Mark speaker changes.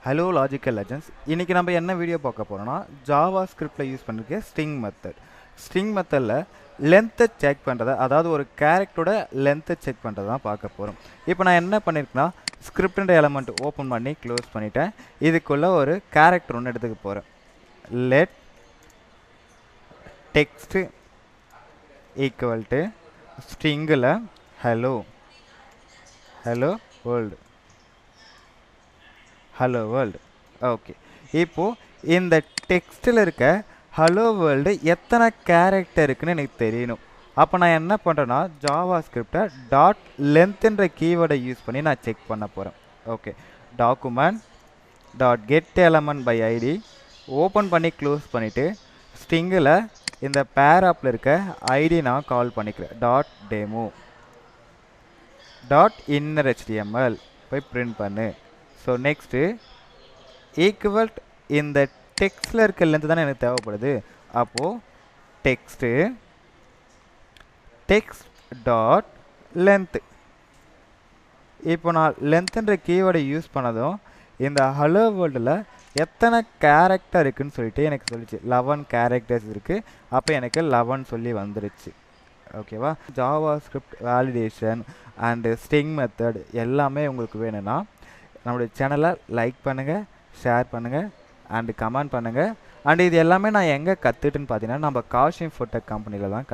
Speaker 1: Hello logical legends. இன்றைக்கி நம்ம என்ன வீடியோ பார்க்க போகிறோம்னா ஜாவா ஸ்கிரிப்டில் யூஸ் பண்ணிருக்க ஸ்ட்ரிங் மெத்தட். ஸ்ட்ரிங் மெத்தடில் லென்த்தை செக் பண்ணுறதை, அதாவது ஒரு கேரக்டரோட லென்த்தை செக் பண்ணுறது தான் பார்க்க போகிறோம். இப்போ நான் என்ன பண்ணியிருக்கேன்னா, ஸ்கிரிப்டுன்ற எலமெண்ட் ஓப்பன் பண்ணி க்ளோஸ் பண்ணிட்டேன். இதுக்குள்ளே ஒரு கேரக்டர் ஒன்று எடுத்துக்க போகிறேன். லெட் டெக்ஸ்ட் ஈக்குவல் டு ஸ்ட்ரிங்கில் hello world hello world. Okay, இப்போது இந்த டெக்ஸ்ட்டில் இருக்க ஹலோ வேர்ல்டு எத்தனை கேரக்டர் இருக்குன்னு எனக்கு தெரியணும். அப்போ நான் என்ன பண்ணுறேன்னா, ஜாவா ஸ்கிரிப்டை டாட் லென்த்ன்ற கீவேர்டை யூஸ் பண்ணி நான் செக் பண்ண போகிறேன். Okay, document dot get element by ID open பண்ணி க்ளோஸ் பண்ணிவிட்டு ஸ்ட்ரிங்கில் இந்த பேராப்பில் இருக்க ஐடி நான் கால் பண்ணிக்கிறேன். Dot demo dot inner HTML போய் பிரிண்ட் பண்ணு. ஸோ நெக்ஸ்ட்டு ஈக்குவல்ட் இந்த டெக்ஸ்டில் இருக்க லென்த்து தானே எனக்கு தேவைப்படுது. அப்போது டெக்ஸ்ட் டாட் லென்த்து. இப்போ நான் லென்த்துன்ற கீவேர்டை யூஸ் பண்ணதும் இந்த ஹலோ வேர்ல்டில் எத்தனை கேரக்டர் இருக்குதுன்னு சொல்லிட்டு எனக்கு சொல்லிச்சு. 11 கேரக்டர்ஸ் இருக்குது. அப்போ எனக்கு 11 சொல்லி வந்துருச்சு. ஓகேவா? Java script validation and string method எல்லாமே உங்களுக்கு வேணும்னா நம்மளுடைய சேனலை லைக் பண்ணுங்கள், ஷேர் பண்ணுங்கள் அண்டு கமெண்ட் பண்ணுங்கள். அண்டு இது எல்லாமே நான் எங்கே கற்றுட்டுன்னு பார்த்தீங்கன்னா, நம்ம காஷ் இன்ஃபோடெக் கம்பெனியில் தான்